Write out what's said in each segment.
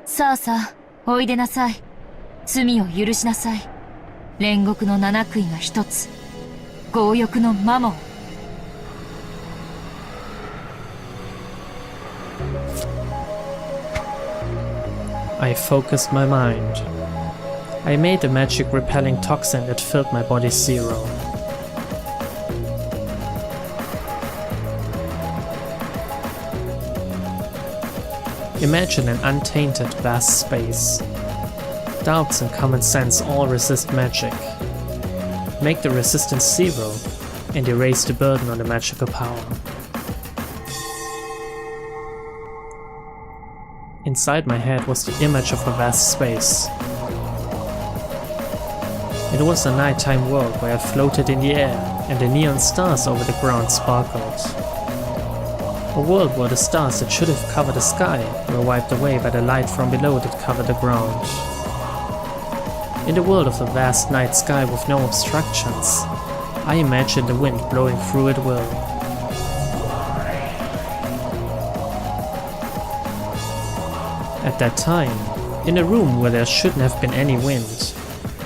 さあさあ、おいでなさい。罪を許しなさい。煉獄の七杭が一つ。強欲のマモン。I focused my mind. I made a magic repelling toxin that filled my body's zero. Imagine an untainted vast space. Doubts and common sense all resist magic. Make the resistance zero and erase the burden on the magical power. Inside my head was the image of a vast space. It was a nighttime world where I floated in the air and the neon stars over the ground sparkled. A world where the stars that should have covered the sky were wiped away by the light from below that covered the ground. In the world of the vast night sky with no obstructions, I imagined the wind blowing through at will. At that time, in a room where there shouldn't have been any wind,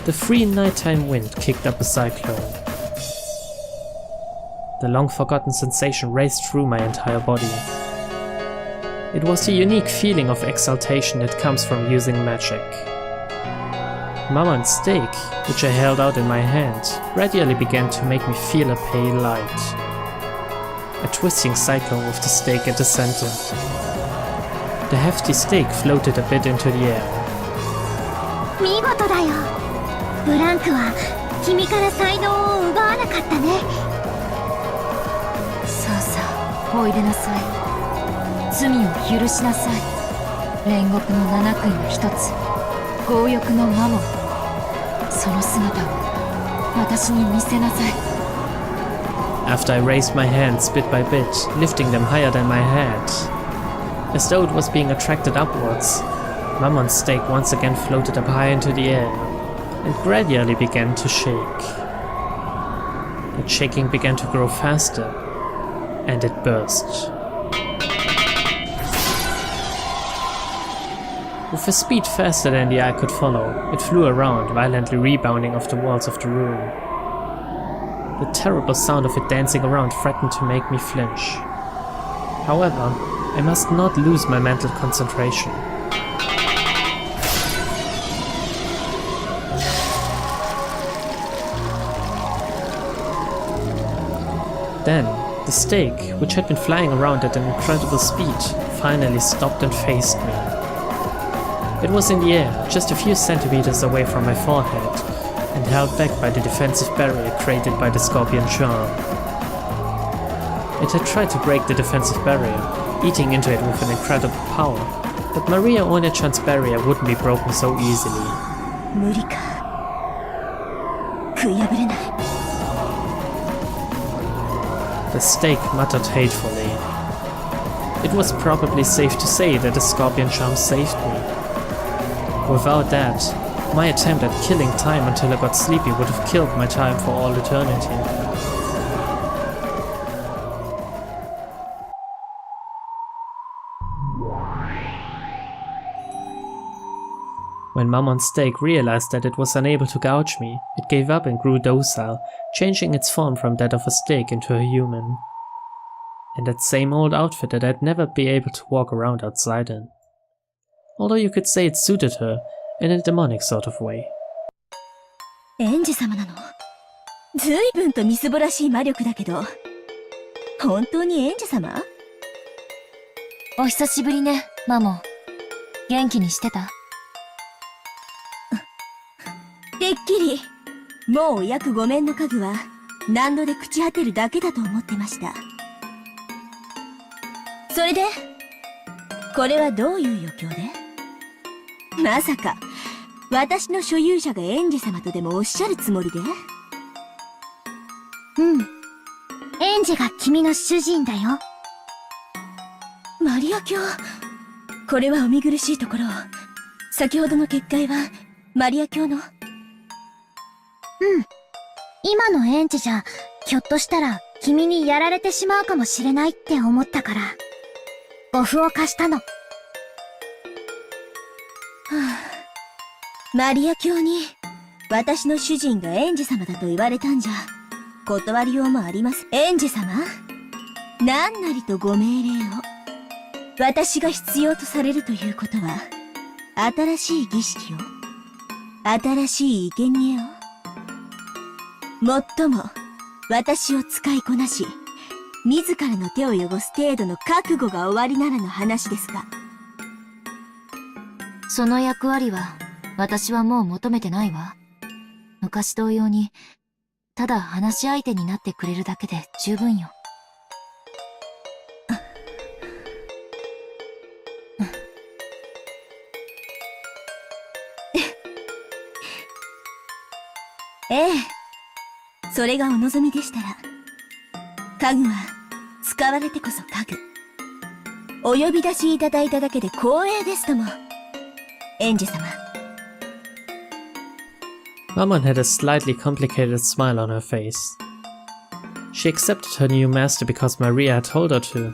the free nighttime wind kicked up a cyclone. The long-forgotten sensation raced through my entire body. It was a unique feeling of exaltation that comes from using magic. Mamon's stake, which I held out in my hand, gradually began to make me feel a pale light. A twisting cyclone with the stake at the center. The hefty stake floated a bit into the air. 見事だよ。ブランクは君から才能を奪わなかったね。さあさあ、おいでなさい。罪を許しなさい。煉獄の七杭の一つ。強欲のマモン。その姿を私に見せなさい。After I raised my hands bit by bit, lifting them higher than my head, as though it was being attracted upwards, Mamon's stake once again floated up high into the air and gradually began to shake. The shaking began to grow faster, and it burst. With a speed faster than the eye could follow, it flew around, violently rebounding off the walls of the room. The terrible sound of it dancing around threatened to make me flinch. However, I must not lose my mental concentration. Then, the stake, which had been flying around at an incredible speed, finally stopped and faced me. It was in the air, just a few centimeters away from my forehead, and held back by the defensive barrier created by the scorpion charm. It had tried to break the defensive barrier, eating into it with an incredible power, but Maria Onechan's barrier wouldn't be broken so easily. 無理か。食い破れない。The stake muttered hatefully. It was probably safe to say that the scorpion charm saved me. Without that, my attempt at killing time until I got sleepy would have killed my time for all eternity. When Mamon's stake realized that it was unable to gouge me, it gave up and grew docile, changing its form from that of a stake into a human. And that same old outfit that I'd never be able to walk around outside in. Although you could say it suited her, in a demonic sort of way. 園児様なの。ずいぶんとみすぼらしい魔力だけど、本当に園児様？お久しぶりね、マモン。元気にしてた？てっきり、もう約5面の家具は何度で朽ち果てるだけだと思ってました。それで、これはどういう余興で？まさか、私の所有者が園児様とでもおっしゃるつもりで？うん。園児が君の主人だよ。マリア卿。これはお見苦しいところ。先ほどの結界は、マリア卿の？うん。今の園児じゃ、ひょっとしたら君にやられてしまうかもしれないって思ったから、お符を貸したの。マリア卿に、私の主人がエンジ様だと言われたんじゃ、断りようもあります。エンジ様、何なりとご命令を。私が必要とされるということは、新しい儀式を、新しい生贄を。もっとも、私を使いこなし、自らの手を汚す程度の覚悟が終わりならの話ですが。その役割は、私はもう求めてないわ。昔同様に、ただ話し相手になってくれるだけで十分よ。ええ。それがお望みでしたら、家具は使われてこそ家具。お呼び出しいただいただけで光栄ですとも。エンジ様。Mammon had a slightly complicated smile on her face. She accepted her new master because Maria had told her to,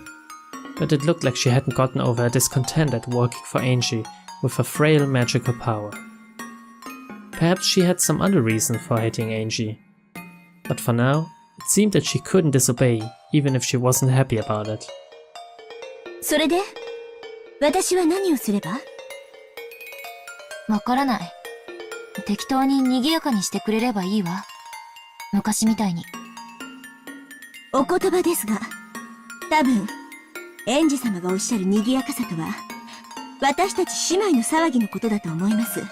but it looked like she hadn't gotten over her discontent at working for Angie with her frail magical power. Perhaps she had some other reason for hating Angie, but for now, it seemed that she couldn't disobey even if she wasn't happy about it. それで、私は何をすれば？わからない。適当に賑やかにしてくれればいいわ。昔みたいに。お言葉ですが、多分、エンジ様がおっしゃる賑やかさとは、私たち姉妹の騒ぎのことだと思います。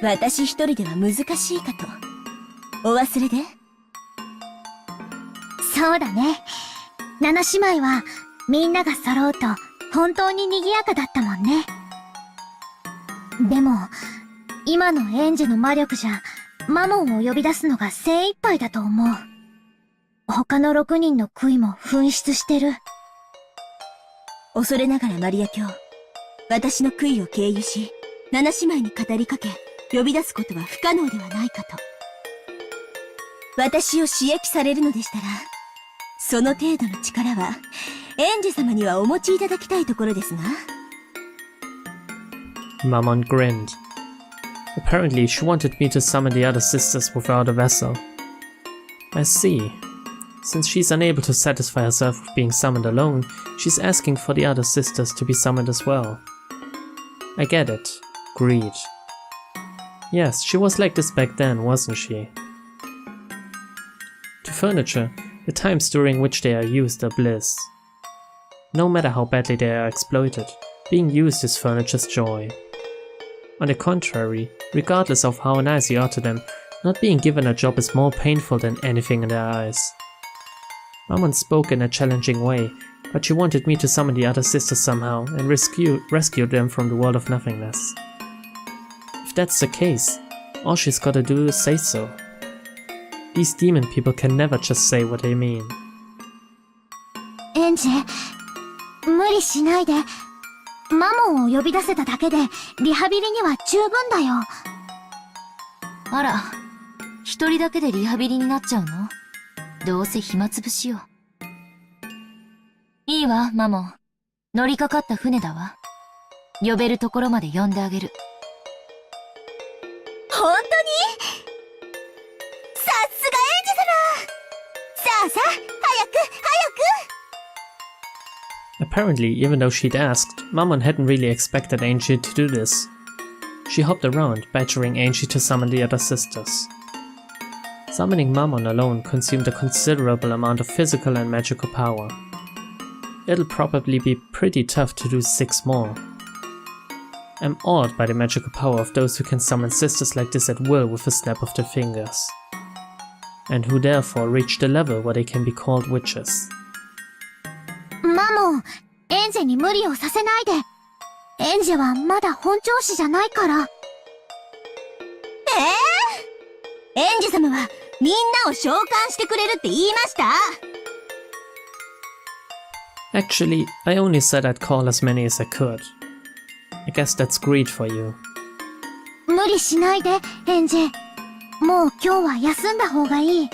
私一人では難しいかと。お忘れで？そうだね。七姉妹は、みんなが揃うと、本当に賑やかだったもんね。でも、今のエンジェの魔力じゃ、マモンを呼び出すのが精一杯だと思う。他の6人の悔いも紛失してる。恐れながらマリア卿、私の悔いを経由し、七姉妹に語りかけ、呼び出すことは不可能ではないかと。私を刺激されるのでしたら、その程度の力は、エンジェ様にはお持ちいただきたいところですが。Mammon grinned. Apparently, she wanted me to summon the other sisters without a vessel. I see. Since she's unable to satisfy herself with being summoned alone, she's asking for the other sisters to be summoned as well. I get it. Greed. Yes, she was like this back then, wasn't she? To furniture, the times during which they are used are bliss. No matter how badly they are exploited, being used is furniture's joy. On the contrary, regardless of how nice you are to them, not being given a job is more painful than anything in their eyes. Mammon spoke in a challenging way, but she wanted me to summon the other sisters somehow and rescue them from the world of nothingness. If that's the case, all she's gotta do is say so. These demon people can never just say what they mean. エンジェ、無理しないで。マモンを呼び出せただけで、リハビリには十分だよ。あら、一人だけでリハビリになっちゃうの？どうせ暇つぶしよ。いいわ、マモン。乗りかかった船だわ。呼べるところまで呼んであげる。本当に？さすがエンジェ様！さあさあ、早く早く！ Apparently, even though she'd asked, Mammon hadn't really expected Angie to do this. She hopped around, badgering Angie to summon the other sisters. Summoning Mammon alone consumed a considerable amount of physical and magical power. It'll probably be pretty tough to do 6 more. I'm awed by the magical power of those who can summon sisters like this at will with a snap of their fingers. And who therefore reach the level where they can be called witches. マモン、エンジェに無理をさせないで。エンジェはまだ本調子じゃないから。エンジェ様はみんなを召喚してくれるって言いました？ Actually, I only said I'd call as many as I could. I guess that's greed for you. 無理しないで、エンジェ。もう今日は休んだ方がいい。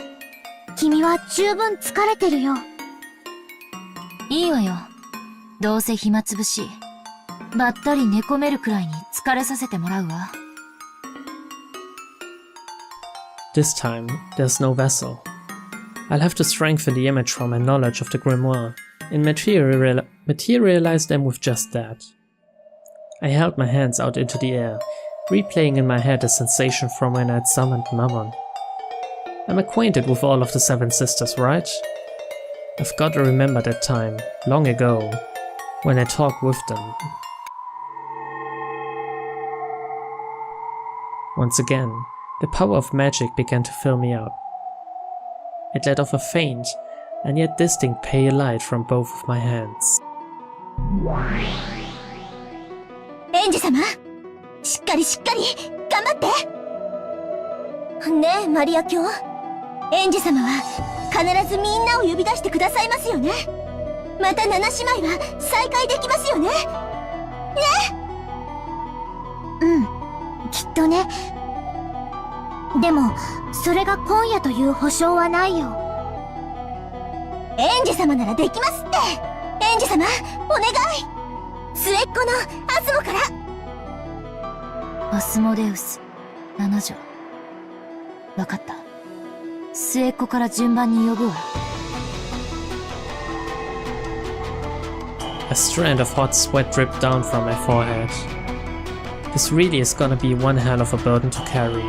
君は十分疲れてるよ。いいわよ。どうせ暇つぶし。ばったり寝込めるくらいに疲れさせてもらうわ。This time, there's no vessel. I'll have to strengthen the image from my knowledge of the grimoire and materialize them with just that. I held my hands out into the air, replaying in my head the sensation from when I'd summoned Mammon. I'm acquainted with all of the 7 sisters, right? I've got to remember that time, long ago, when I talked with them. Once again, the power of magic began to fill me up. It let off a faint and yet distinct pale light from both of my hands. エンジ様、しっかりしっかり頑張ってねえマリア卿、エンジ様は必ずみんなを呼び出してくださいますよね。また7姉妹は再会できますよね。ね。きっとね。でもそれが今夜という保証はないよ。エンジ様ならできますって。エンジ様お願い。末っ子のアスモから。アスモデウス7女。わかった。末っ子から順番に呼ぶわ。A strand of hot sweat dripped down from my forehead. This really is gonna be one hell of a burden to carry.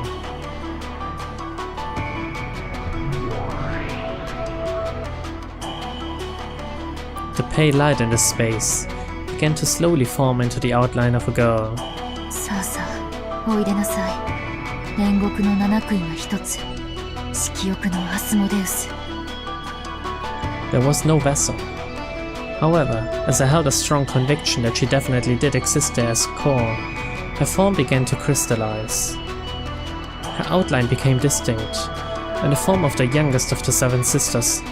The pale light in this space began to slowly form into the outline of a girl. さあさあ、おいでなさい。煉獄の7悔いの一つ、色欲のアスモデウス。There was no vessel. However, as I held a strong conviction that she definitely did exist there as a core, her form began to crystallize. Her outline became distinct, and the form of the youngest of the 7 sisters,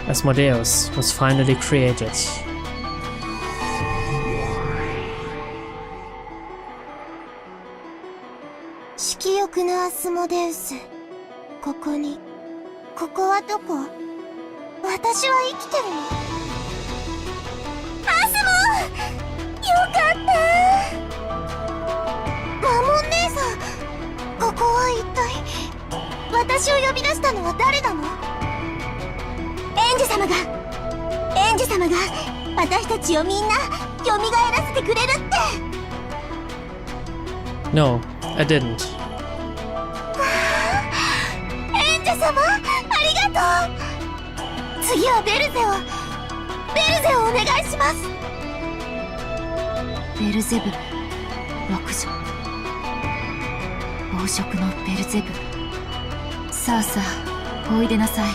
Asmodeus, was finally created. 色欲のアスモデウス、ここに。ここはどこ？私は生きてるの？アスモ！よかった。マモン姉さん、ここは一体私を呼び出したのは誰なの？エンジ様が私たちをみんな蘇らせてくれるって。 No, I didn't. エンジ様ありがとう。次はベルゼをお願いします。ベルゼブブ6女。黄色のベルゼブブ。さあさあ、おいでなさい。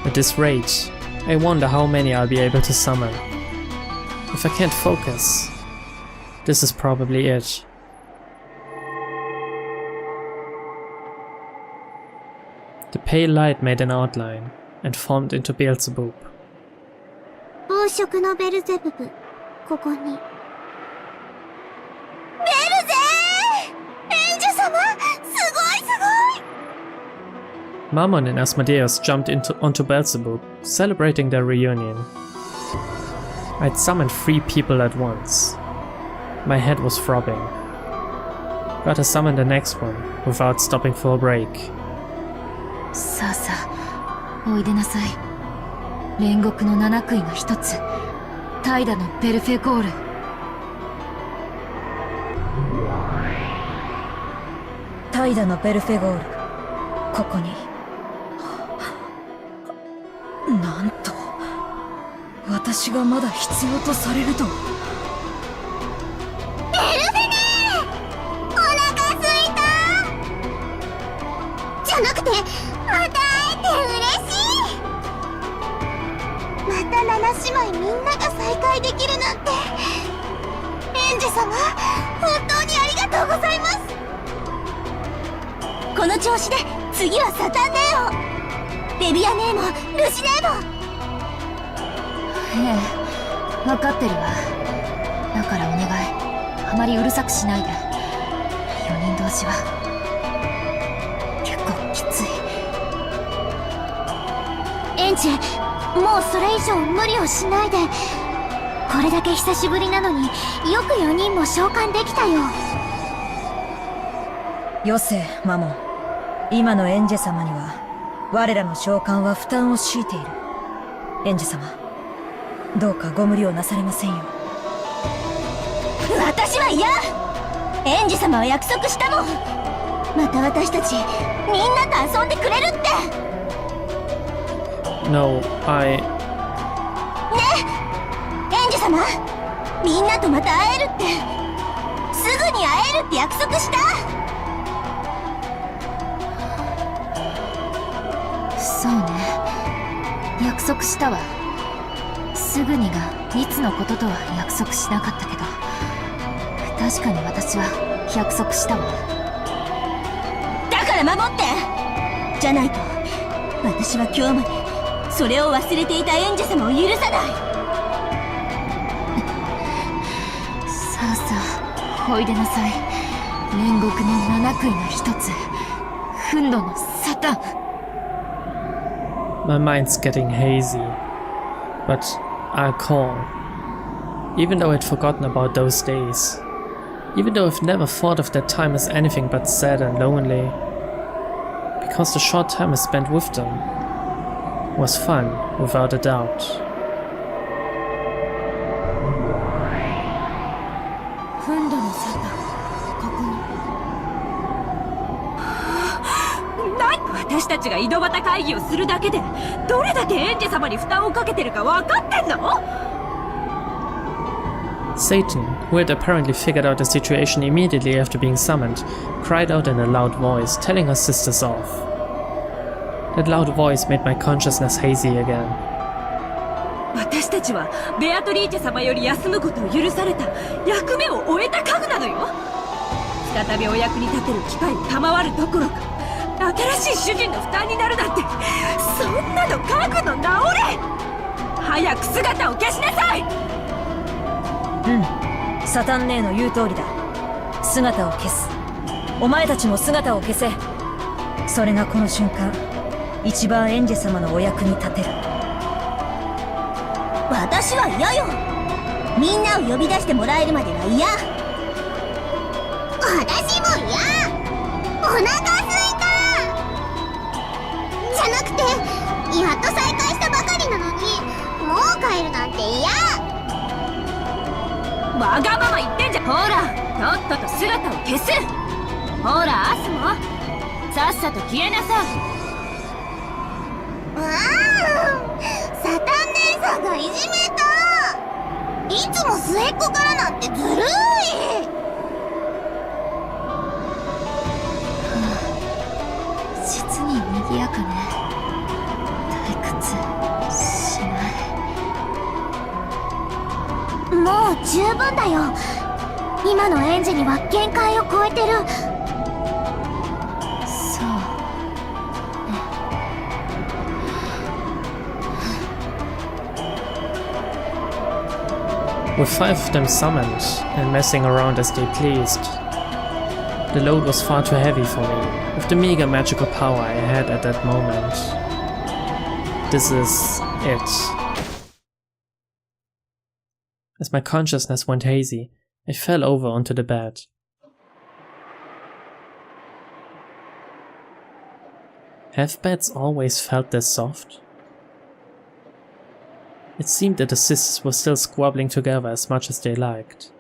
At this rate, I wonder how many I'll be able to summon. If I can't focus, this is probably it. The pale light made an outline and formed into Beelzebub. 黄色のベルゼブブ、ここに。ベルゼー！エンジ様すごいすごい。 Mammon and Asmodeus jumped onto Beelzebub, celebrating their reunion. I'd summoned 3 people at once. My head was throbbing. Gotta summon the next one without stopping for a break. さあさあ、おいでなさい。煉獄の7悔いの一つ、怠惰のベルフェゴール。怠惰のベルフェゴール、ここに。なんと私がまだ必要とされると。ベルフェネー！お腹すいた！じゃなくて、また会えて嬉しい！また7姉妹みんなが再会できるなんて。エンジ様、本当にありがとうございます。この調子で次はサタン姉を、ベビア姉もルシ姉も。ええ、分かってるわ。だからお願い、あまりうるさくしないで。4人同時は結構きつい。エンジ、もうそれ以上無理をしないで。これだけ久しぶりなのによく4人も召喚できたよ。よせ、マモン。今のエンジェ様には我らの召喚は負担を強いている。エンジェ様、どうかご無理をなされませんよ。私は嫌。エンジェ様は約束したもん。また私たちみんなと遊んでくれるって。No, ねえ、エンジェ様、みんなとまた会えるって、すぐに会えるって約束した。そうね、約束したわ。すぐにがいつのこととは約束しなかったけど、確かに私は約束したわ。だから守って。じゃないと私は今日までそれを忘れていたエンジェ様を許さない。さあさあ、おいでなさい。煉獄の七悔の一つ、憤怒のサタン。my mind's getting hazy, but I'll call. Even though I'd forgotten about those days, even though I've never thought of that time as anything but sad and lonely, because the short time I spent with them was fun, without a doubt. 憤怒のサタン、ここに。私たちが井戸端会議をするだけでどれだけエンジェ様に負担をかけてるか分かってんの？ Satan, who had apparently figured out the situation immediately after being summoned, cried out in a loud voice, telling her sisters off. That loud voice made my consciousness hazy again. 私たちはベアトリーチェ様より休むことを許された役目を終えた家具なのよ。再びお役に立てる機会を賜るどころか、新しい主人の負担になるなんて、そんなの家具の直れ。早く姿を消しなさい。サタン姉の言う通りだ。姿を消す。お前たちも姿を消せ。それがこの瞬間一番エンジェ様のお役に立てる。私は嫌よ。みんなを呼び出してもらえるまでは嫌。私も嫌。お腹すいた。じゃなくて、やっと再会したばかりなのにもう帰るなんて嫌。わがまま言ってんじゃん。ほら、とっとと姿を消す。ほら、アスもさっさと消えなさい。サタン姉さんがいじめた。いつも末っ子からなんてずるい。実に賑やかね。退屈しない。もう十分だよ。今のエンジには限界を超えてる。そう。With 5 of them summoned and messing around as they pleased, the load was far too heavy for me, with the meager magical power I had at that moment. This is it. As my consciousness went hazy, I fell over onto the bed. Have beds always felt this soft? It seemed that the sisters were still squabbling together as much as they liked.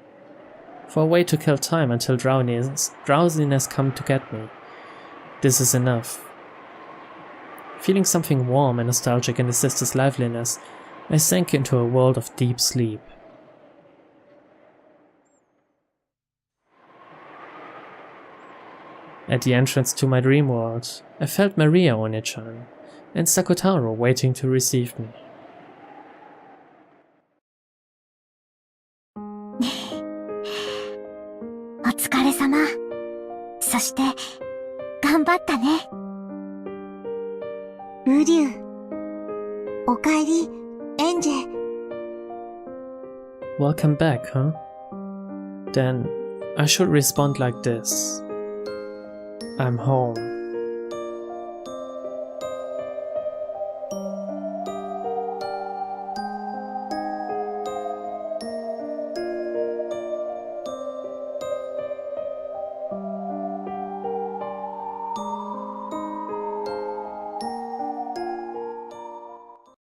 For a way to kill time until drowsiness come to get me. This is enough. Feeling something warm and nostalgic in the sisters' liveliness, I sank into a world of deep sleep. At the entrance to my dream world, I felt Maria One-chan and Sakotaro waiting to receive me. お疲れ様。そして頑張ったね。ウリュウ、おかえり、エンジェ。 Welcome back, huh? Then I should respond like this. I'm home.